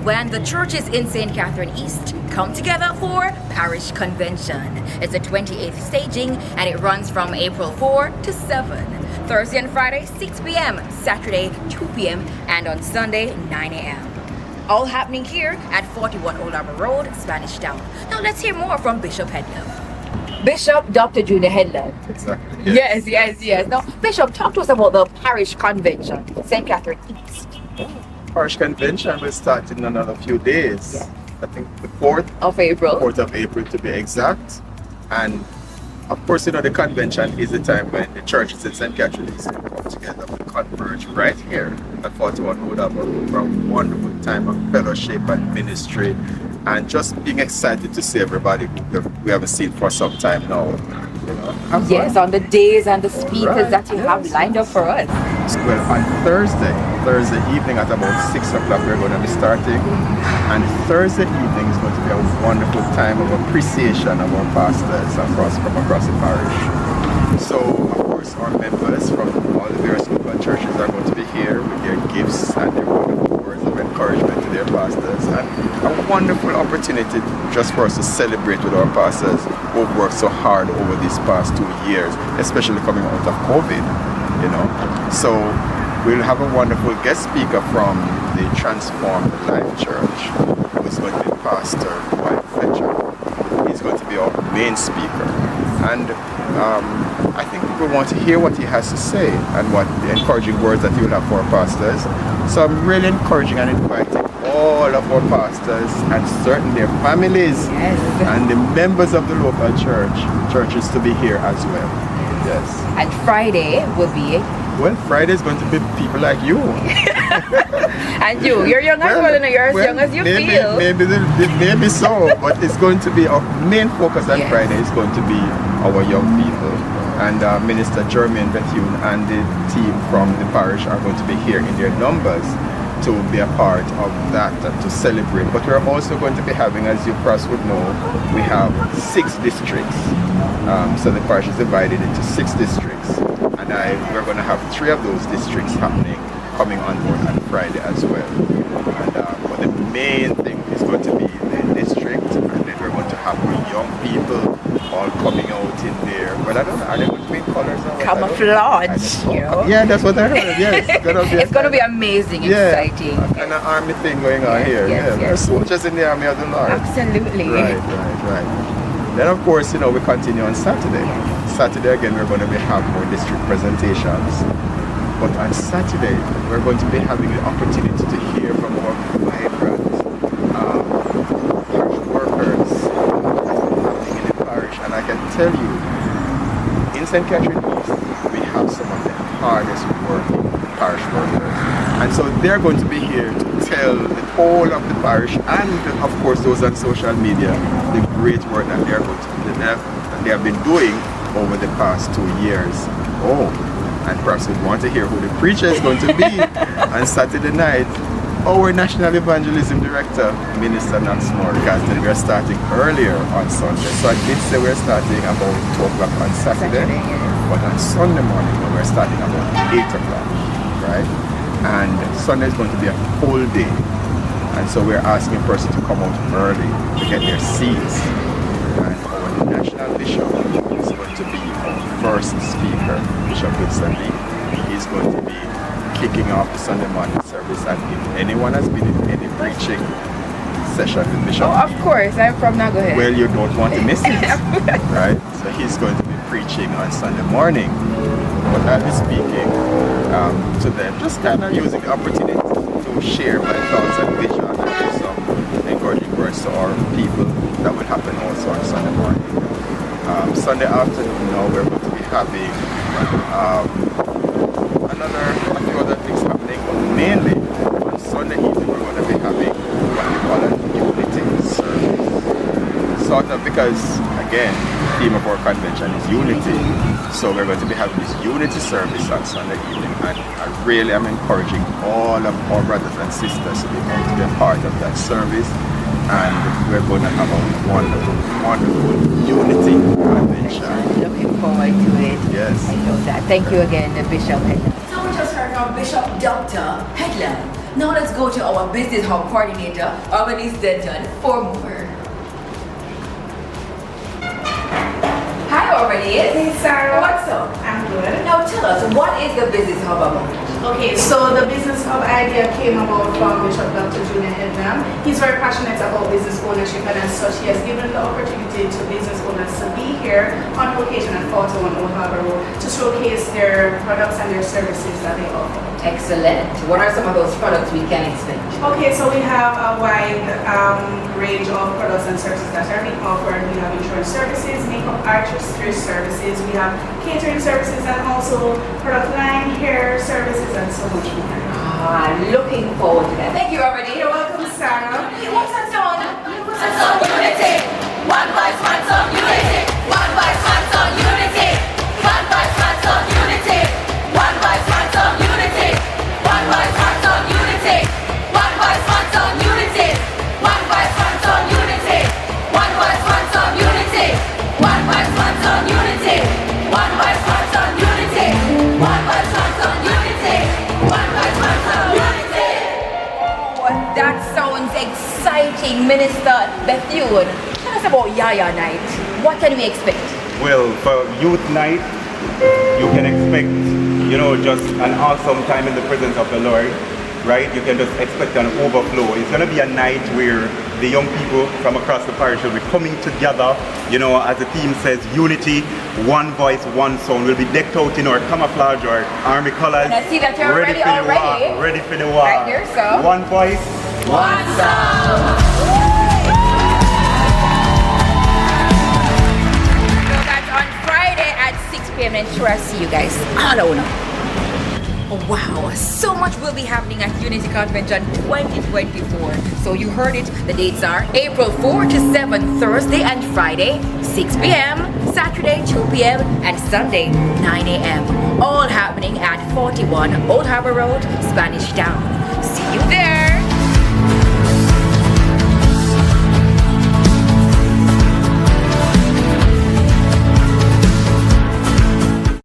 when the churches in St. Catherine East come together for Parish Convention. It's the 28th staging and it runs from April 4 to 7. Thursday and Friday 6 p.m, Saturday 2 p.m, and on Sunday 9 a.m. All happening here at 41 Old Harbour Road, Spanish Town. Now let's hear more from Bishop Headland. Bishop Dr. Junior Headland. Exactly. Yes. Now, Bishop, talk to us about the Parish Convention, St. Catherine East. Parish Convention will start in another few days. Yes. I think the 4th Of April. 4th of April to be exact. And of course, the convention is the time when the churches in St. Catherine come together to converge right here at 41 Old Harbour for a wonderful time of fellowship and ministry, and just being excited to see everybody who we haven't seen for some time now. Yes, on the days and the speakers that you have lined up for us. Well, on Thursday evening at about 6 o'clock we're going to be starting, and Thursday evening is going to be a wonderful time of appreciation of our pastors from across the parish. So of course our members from all the various local churches are going to be here with their gifts and their wonderful words of encouragement to their pastors, and a wonderful opportunity just for us to celebrate with our pastors who've worked so hard over these past 2 years, especially coming out of COVID. So we'll have a wonderful guest speaker from the Transformed Life Church, who is going to be Pastor White Fletcher. He's going to be our main speaker, and I think people want to hear what he has to say and what the encouraging words that he will have for our pastors. So I'm really encouraging and inviting all of our pastors and certainly their families and the members of the local churches to be here as well. Yes. And Friday will be... Well, Friday is going to be people like you. And you're young as well, you're as young as you feel. Maybe so, but it's going to be our main focus on Friday is going to be our young people. And Minister Jermaine Bethune and the team from the parish are going to be here in their numbers to be a part of that and to celebrate. But we're also going to be having, as you perhaps would know, we have 6 districts. So the parish is divided into 6 districts. And we're going to have 3 of those districts coming on board on Friday as well. And but the main thing is going to be the district, and then we're going to have young people all coming out in there. But I don't know, are they going to be in colors? Camouflage, Yeah, that's what I heard. Yes, it's going to be amazing, exciting. And an army thing going on here. There's soldiers in the army of the Lord. Absolutely. Right. Then of course, we continue on Saturday. Saturday again, we're going to have more district presentations. But on Saturday, we're going to be having the opportunity to hear from our vibrant parish workers in the parish. And I can tell you, in St. Catherine East, we have some of the hardest working parish workers. And so they're going to be here to tell the whole of the parish and of course those on social media the great work that they have been doing over the past 2 years. And perhaps you want to hear who the preacher is going to be on Saturday night. Our National Evangelism Director, Minister Knox Moore, because then we're starting earlier on Sunday. So I did say we're starting about 2 o'clock on Saturday, but on Sunday morning we're starting about 8 o'clock, right? And Sunday is going to be a full day. And so we're asking a person to come out early to get their seats. And our National Bishop is going to be our first speaker, Bishop Wilson Lee. He's going to be kicking off the Sunday morning service, and if anyone has been in any preaching session with Bishop of course, I'm from Nagohe. Well, you don't want to miss it, right? So he's going to be preaching on Sunday morning, but I'll be speaking to them, just kind of using the opportunity to share my thoughts and vision and give some encouraging words to our people. That will happen also on Sunday morning. Sunday afternoon now we're going to be having a few other things happening, but mainly on Sunday evening we're going to be having what we call an unity service. Sort of because, again, the theme of our convention is unity. So we're going to be having this unity service on Sunday evening, and I really am encouraging all of our brothers and sisters to be able to be a part of that service. And we're going to have a wonderful, wonderful unity convention. Looking forward to it. Yes. I know that. Thank you again, Bishop Headland. So we just heard from Bishop Dr. Headland. Now let's go to our business hub coordinator, Albany's Denton, for more. Hi, Albany. Hey, Sarah. What's up? I'm good. Now tell us, what is the business hub about? Okay, so the business hub idea came about from Bishop Dr. Julian Ednam. He's very passionate about business ownership, and as such, he has given the opportunity to business owners to be here on location at 41 Old Harbour Road to showcase their products and their services that they offer. Excellent. What are some of those products we can expect? Okay, so we have a wide range of products and services that are being offered. We have insurance services, makeup artistry services, we have catering services, and also product line, hair services, and so much more. Looking forward to that. Thank you, Albany. You're welcome, Sarah. What's that song? Hands on unity. One voice, hands on unity. One voice, hands on unity. One voice, hands on unity. One voice, hands on unity. One voice, hands on unity. One voice, hands on unity. One voice, hands on unity. One voice, hands on unity. One voice, hands on unity. One voice, hands on unity. One voice, hands on unity. One voice, hands on unity. Oh, that sounds exciting, Minister Bethune. Tell us about Yaya Night. What can we expect? Well, for youth night, you can expect, just an awesome time in the presence of the Lord, right? You can just expect an overflow. It's going to be a night where the young people from across the parish will be coming together, as the theme says, unity, one voice, one sound. We'll be decked out in our camouflage or army colors. And I see that you're ready for the already. war. Ready for the war. Right here, so. One voice, one sound. So that's on Friday at 6 p.m. and sure I'll see you guys all over. Oh, wow, so much will be happening at Unity Convention 2024. So you heard it, the dates are April 4 to 7, Thursday and Friday, 6 p.m., Saturday 2 p.m. and Sunday 9 a.m. All happening at 41 Old Harbour Road, Spanish Town. See you there.